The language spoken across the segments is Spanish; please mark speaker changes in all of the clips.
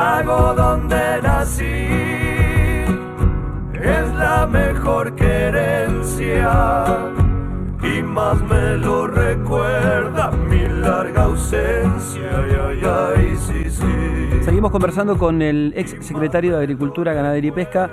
Speaker 1: lago donde nací es la mejor querencia y más me lo recuerda mi larga ausencia. Ay, ay, ay, sí, sí.
Speaker 2: Seguimos conversando con el ex secretario de Agricultura, Ganadería y Pesca,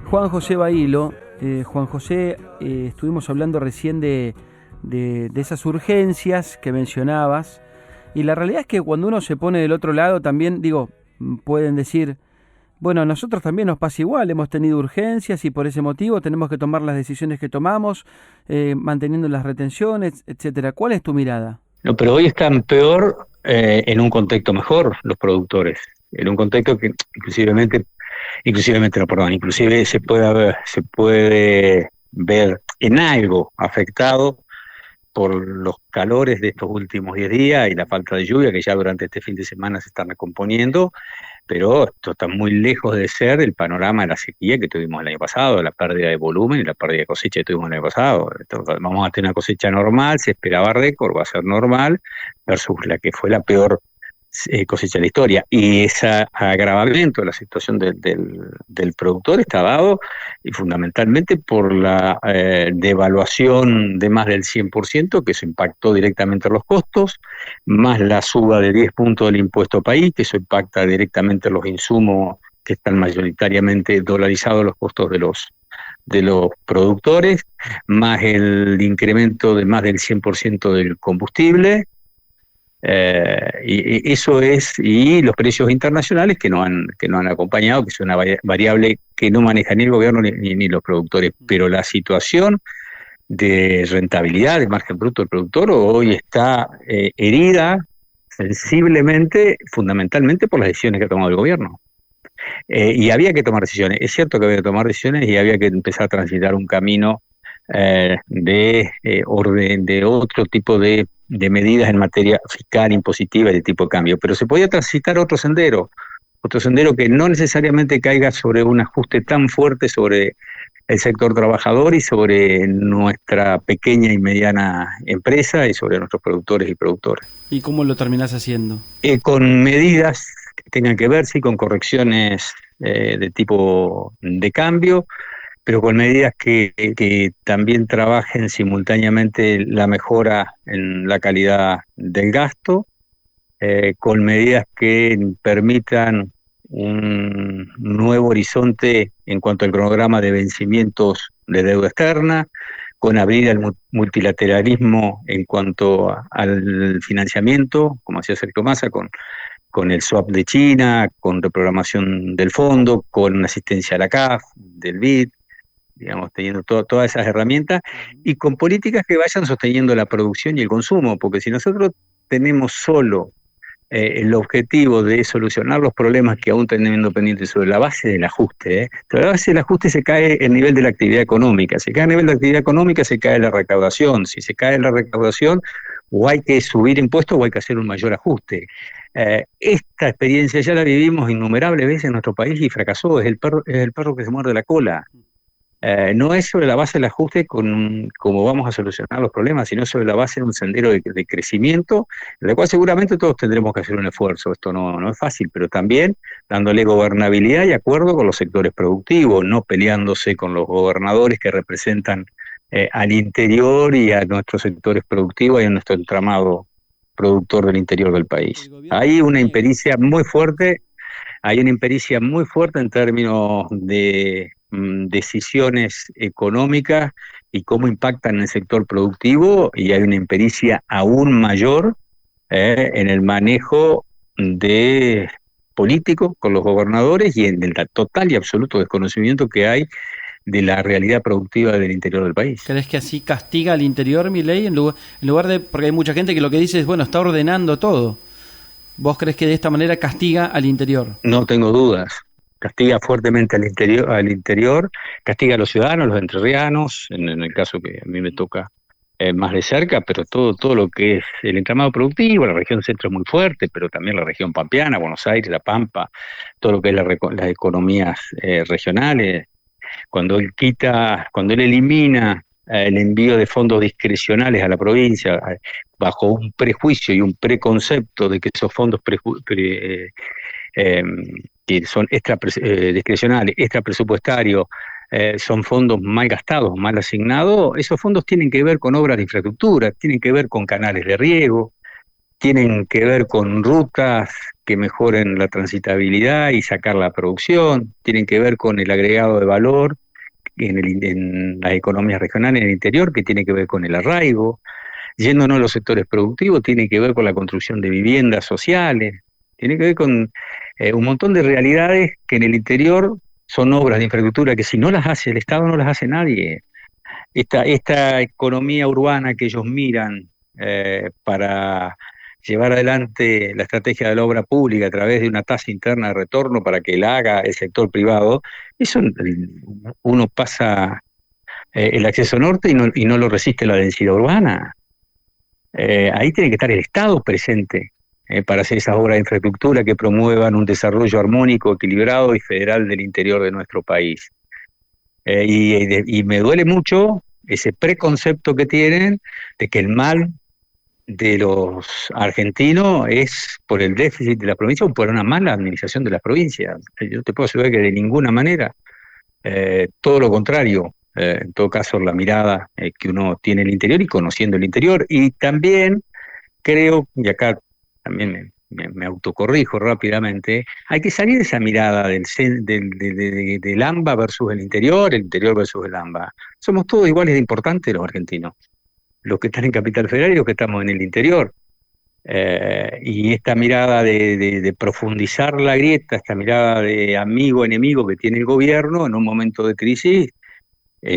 Speaker 2: Juan José Bailo. Juan José, estuvimos hablando recién de esas urgencias que mencionabas, y la realidad es que cuando uno se pone del otro lado también, pueden decir, bueno, a nosotros también nos pasa igual, hemos tenido urgencias y por ese motivo tenemos que tomar las decisiones que tomamos, manteniendo las retenciones, etcétera. ¿Cuál es tu mirada?
Speaker 3: No, pero hoy están peor en un contexto mejor los productores, en un contexto que inclusive se puede ver en algo afectado por los calores de estos últimos 10 días y la falta de lluvia que ya durante este fin de semana se están recomponiendo, pero esto está muy lejos de ser el panorama de la sequía que tuvimos el año pasado, la pérdida de volumen y la pérdida de cosecha que tuvimos el año pasado. Entonces, vamos a tener una cosecha normal, se esperaba récord, va a ser normal, versus la que fue la peor cosecha de la historia. Y ese agravamiento de la situación del productor está dado y fundamentalmente por la devaluación de más del 100%, que eso impactó directamente en los costos, más la suba de 10 puntos del impuesto país, que eso impacta directamente en los insumos que están mayoritariamente dolarizados, los costos de los productores, más el incremento de más del 100% del combustible. Y eso es, y los precios internacionales que no han acompañado, que es una variable que no maneja ni el gobierno ni los productores, pero la situación de rentabilidad del margen bruto del productor hoy está herida sensiblemente, fundamentalmente por las decisiones que ha tomado el gobierno. Y había que tomar decisiones, es cierto que había que tomar decisiones y había que empezar a transitar un camino de otro tipo de medidas en materia fiscal, impositiva y de tipo de cambio, pero se podía transitar otro sendero que no necesariamente caiga sobre un ajuste tan fuerte sobre el sector trabajador y sobre nuestra pequeña y mediana empresa y sobre nuestros productores y productoras.
Speaker 2: ¿Y cómo lo terminás haciendo?
Speaker 3: Con medidas que tengan que ver, sí, con correcciones de tipo de cambio, pero con medidas que también trabajen simultáneamente la mejora en la calidad del gasto, con medidas que permitan un nuevo horizonte en cuanto al cronograma de vencimientos de deuda externa, con abrir al multilateralismo en cuanto al financiamiento, como hacía Sergio Massa, con el swap de China, con reprogramación del fondo, con asistencia a la CAF, del BID, digamos, teniendo todas esas herramientas, y con políticas que vayan sosteniendo la producción y el consumo, porque si nosotros tenemos solo el objetivo de solucionar los problemas que aún tenemos pendientes sobre la base del ajuste, sobre la base del ajuste se cae el nivel de la actividad económica, se cae el nivel de la actividad económica, se cae la recaudación, si se cae la recaudación, o hay que subir impuestos o hay que hacer un mayor ajuste. Esta experiencia ya la vivimos innumerables veces en nuestro país y fracasó, es el perro que se muerde la cola. No es sobre la base del ajuste como vamos a solucionar los problemas, sino sobre la base de un sendero de crecimiento, en el cual seguramente todos tendremos que hacer un esfuerzo. Esto no es fácil, pero también dándole gobernabilidad y acuerdo con los sectores productivos, no peleándose con los gobernadores que representan al interior y a nuestros sectores productivos y a nuestro entramado productor del interior del país. Hay una impericia muy fuerte en términos de decisiones económicas y cómo impactan en el sector productivo, y hay una impericia aún mayor en el manejo de político con los gobernadores y en el total y absoluto desconocimiento que hay de la realidad productiva del interior del país.
Speaker 2: ¿Crees que así castiga al interior, Milei, en lugar de, porque hay mucha gente que lo que dice es, bueno, está ordenando todo? ¿Vos crees que de esta manera castiga al interior?
Speaker 3: No tengo dudas. Castiga fuertemente al interior, castiga a los ciudadanos, los entrerrianos, en el caso que a mí me toca más de cerca, pero todo lo que es el entramado productivo, la región centro es muy fuerte, pero también la región pampeana, Buenos Aires, La Pampa, todo lo que es las economías regionales. Cuando él elimina el envío de fondos discrecionales a la provincia, bajo un prejuicio y un preconcepto de que esos fondos que son discrecionales, extrapresupuestarios, son fondos mal gastados, mal asignados, esos fondos tienen que ver con obras de infraestructura, tienen que ver con canales de riego, tienen que ver con rutas que mejoren la transitabilidad y sacar la producción, tienen que ver con el agregado de valor en las economías regionales en el interior, que tiene que ver con el arraigo. Yéndonos a los sectores productivos, tiene que ver con la construcción de viviendas sociales, tiene que ver con un montón de realidades que en el interior son obras de infraestructura que si no las hace el Estado, no las hace nadie. Esta economía urbana que ellos miran para llevar adelante la estrategia de la obra pública a través de una tasa interna de retorno para que la haga el sector privado, eso uno pasa el acceso norte y no lo resiste la densidad urbana. Ahí tiene que estar el Estado presente para hacer esas obras de infraestructura que promuevan un desarrollo armónico, equilibrado y federal del interior de nuestro país. Y me duele mucho ese preconcepto que tienen de que el mal de los argentinos es por el déficit de la provincia o por una mala administración de las provincias. Yo te puedo asegurar que de ninguna manera, todo lo contrario. En todo caso, la mirada que uno tiene en el interior y conociendo el interior. Y también creo, y acá también me autocorrijo rápidamente, hay que salir de esa mirada del AMBA versus el interior versus el AMBA. Somos todos iguales de importantes los argentinos, los que están en Capital Federal y los que estamos en el interior. Y esta mirada de profundizar la grieta, esta mirada de amigo-enemigo que tiene el gobierno en un momento de crisis,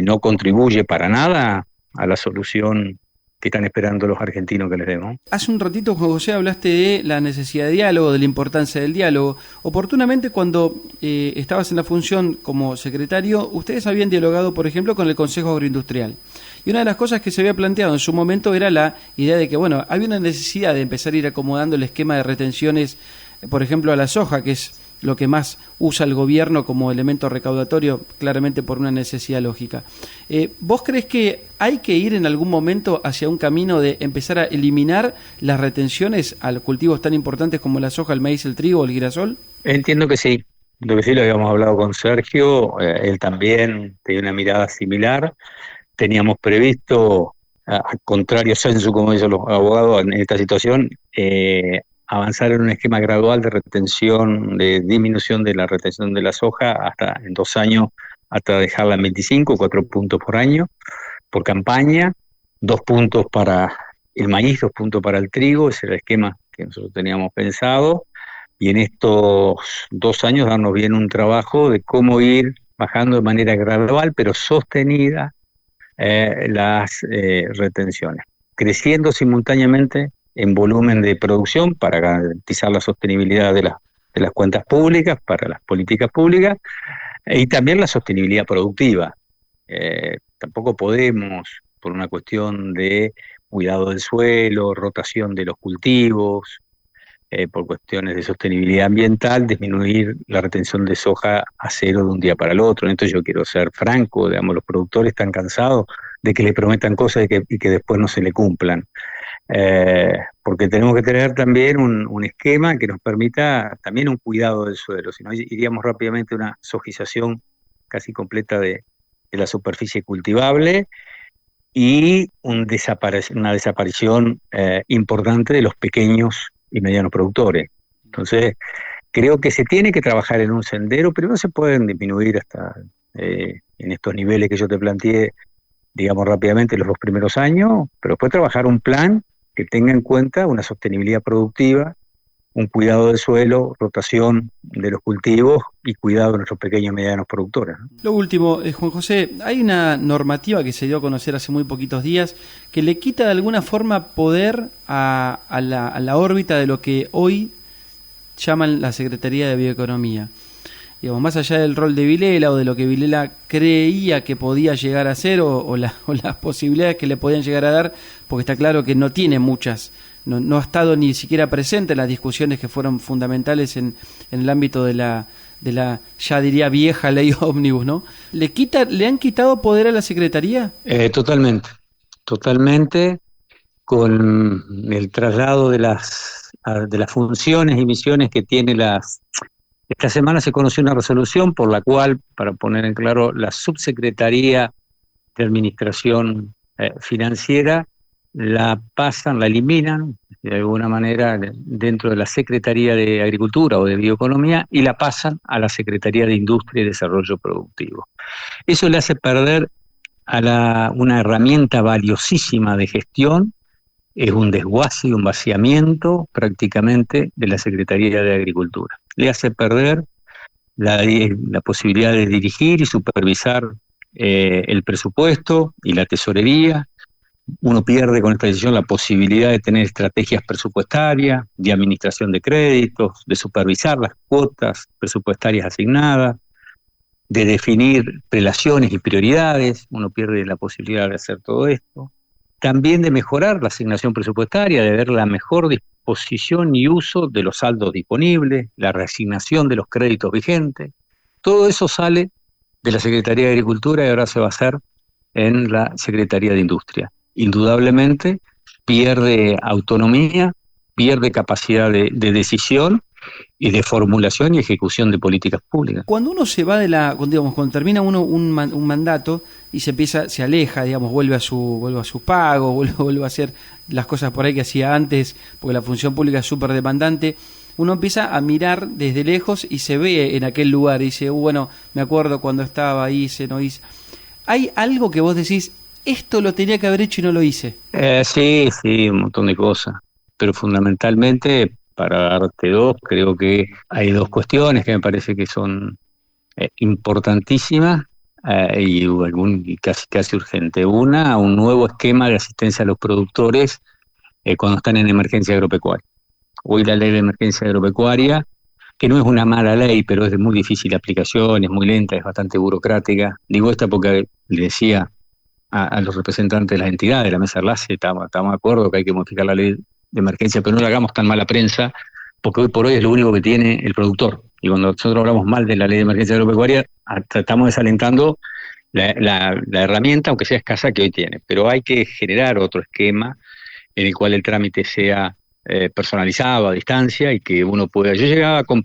Speaker 3: no contribuye para nada a la solución que están esperando los argentinos que les demos.
Speaker 2: Hace un ratito, Juan José, hablaste de la necesidad de diálogo, de la importancia del diálogo. Oportunamente, cuando estabas en la función como secretario, ustedes habían dialogado, por ejemplo, con el Consejo Agroindustrial. Y una de las cosas que se había planteado en su momento era la idea de que, bueno, había una necesidad de empezar a ir acomodando el esquema de retenciones, por ejemplo, a la soja, que es lo que más usa el gobierno como elemento recaudatorio, claramente por una necesidad lógica. ¿Vos crees que hay que ir en algún momento hacia un camino de empezar a eliminar las retenciones a cultivos tan importantes como la soja, el maíz, el trigo o el girasol?
Speaker 3: Entiendo que sí. Lo que sí lo habíamos hablado con Sergio, él también tenía una mirada similar. Teníamos previsto, a contrario sensu, como dicen los abogados en esta situación, avanzar en un esquema gradual de retención, de disminución de la retención de la soja hasta en 2 años, hasta dejarla en 25, 4 puntos por año, por campaña, 2 puntos para el maíz, 2 puntos para el trigo, ese era el esquema que nosotros teníamos pensado, y en estos 2 años darnos bien un trabajo de cómo ir bajando de manera gradual, pero sostenida, las retenciones, creciendo simultáneamente en volumen de producción para garantizar la sostenibilidad de las cuentas públicas, para las políticas públicas, y también la sostenibilidad productiva. Tampoco podemos, por una cuestión de cuidado del suelo, rotación de los cultivos, por cuestiones de sostenibilidad ambiental, disminuir la retención de soja a 0 de un día para el otro. En esto yo quiero ser franco, digamos, los productores están cansados de que le prometan cosas y que después no se le cumplan. Porque tenemos que tener también un esquema que nos permita también un cuidado del suelo, si no iríamos rápidamente a una sojización casi completa de la superficie cultivable y una desaparición importante de los pequeños y medianos productores. Entonces, creo que se tiene que trabajar en un sendero, pero no se pueden disminuir hasta en estos niveles que yo te planteé, digamos rápidamente, los 2 primeros años, pero después trabajar un plan que tenga en cuenta una sostenibilidad productiva, un cuidado del suelo, rotación de los cultivos y cuidado de nuestros pequeños y medianos productores, ¿no?
Speaker 2: Lo último, Juan José, hay una normativa que se dio a conocer hace muy poquitos días que le quita de alguna forma poder a la órbita de lo que hoy llaman la Secretaría de Bioeconomía. Digamos, más allá del rol de Vilela o de lo que Vilela creía que podía llegar a ser o las posibilidades que le podían llegar a dar, porque está claro que no tiene muchas, no ha estado ni siquiera presente en las discusiones que fueron fundamentales en el ámbito de la ya diría vieja ley ómnibus, ¿no? ¿Le han quitado poder a la Secretaría?
Speaker 3: Totalmente, con el traslado de las funciones y misiones que tiene Esta semana se conoció una resolución por la cual, para poner en claro, la Subsecretaría de Administración Financiera la eliminan de alguna manera dentro de la Secretaría de Agricultura o de Bioeconomía y la pasan a la Secretaría de Industria y Desarrollo Productivo. Eso le hace perder una herramienta valiosísima de gestión, es un desguace y un vaciamiento prácticamente de la Secretaría de Agricultura. Le hace perder la posibilidad de dirigir y supervisar el presupuesto y la tesorería. Uno pierde con esta decisión la posibilidad de tener estrategias presupuestarias, de administración de créditos, de supervisar las cuotas presupuestarias asignadas, de definir prelaciones y prioridades. Uno pierde la posibilidad de hacer todo esto. También de mejorar la asignación presupuestaria, de ver la mejor disposición y uso de los saldos disponibles, la reasignación de los créditos vigentes. Todo eso sale de la Secretaría de Agricultura y ahora se va a hacer en la Secretaría de Industria. Indudablemente pierde autonomía, pierde capacidad de decisión y de formulación y ejecución de políticas públicas.
Speaker 2: Cuando uno se va cuando termina uno un mandato y se aleja, digamos, vuelve a sus pagos, vuelve a hacer las cosas por ahí que hacía antes, porque la función pública es súper demandante, uno empieza a mirar desde lejos y se ve en aquel lugar y dice, bueno, me acuerdo cuando estaba ahí, no hice. ¿Hay algo que vos decís, esto lo tenía que haber hecho y no lo hice?
Speaker 3: Sí, un montón de cosas, pero fundamentalmente, para darte dos, creo que hay dos cuestiones que me parece que son importantísimas y casi urgente. Una, un nuevo esquema de asistencia a los productores cuando están en emergencia agropecuaria. Hoy la ley de emergencia agropecuaria, que no es una mala ley, pero es de muy difícil aplicación, es muy lenta, es bastante burocrática. Digo esta porque le decía a los representantes de las entidades de la mesa de enlace, estamos de acuerdo que hay que modificar la ley de emergencia, pero no le hagamos tan mala prensa, porque hoy por hoy es lo único que tiene el productor. Y cuando nosotros hablamos mal de la ley de emergencia agropecuaria, estamos desalentando la herramienta, aunque sea escasa, que hoy tiene. Pero hay que generar otro esquema en el cual el trámite sea personalizado a distancia y que uno pueda... Yo llegaba con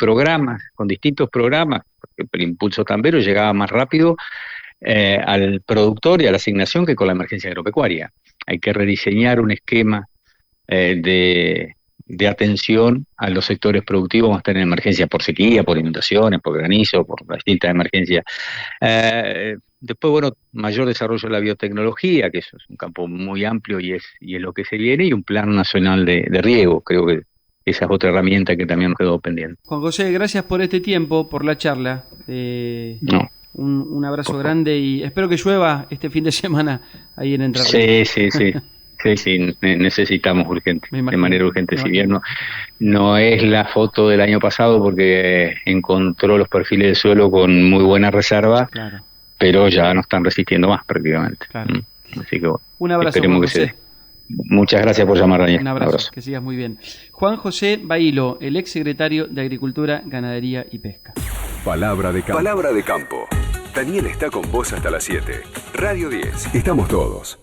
Speaker 3: distintos programas, porque el Impulso Tambero llegaba más rápido al productor y a la asignación que con la emergencia agropecuaria. Hay que rediseñar un esquema de atención a los sectores productivos cuando están en emergencia por sequía, por inundaciones, por granizo, por distintas emergencias. Después, bueno, mayor desarrollo de la biotecnología, que eso es un campo muy amplio y es lo que se viene, y un plan nacional de riego. Creo que esa es otra herramienta que también nos quedó pendiente.
Speaker 2: Juan José, gracias por este tiempo, por la charla.
Speaker 3: No.
Speaker 2: Un abrazo grande y espero que llueva este fin de semana ahí en Entre Ríos.
Speaker 3: Sí, necesitamos de manera urgente. Si bien no es la foto del año pasado porque encontró los perfiles de suelo con muy buena reserva, claro, pero ya no están resistiendo más prácticamente. Claro. Así que bueno,
Speaker 2: un abrazo,
Speaker 3: esperemos
Speaker 2: Juan
Speaker 3: que
Speaker 2: José.
Speaker 3: Muchas gracias por llamar, Daniel.
Speaker 2: Un abrazo, que sigas muy bien. Juan José Bahilo, el exsecretario de Agricultura, Ganadería y Pesca.
Speaker 4: Palabra de campo. Palabra de campo. Daniel está con vos hasta las 7. Radio 10. Estamos todos.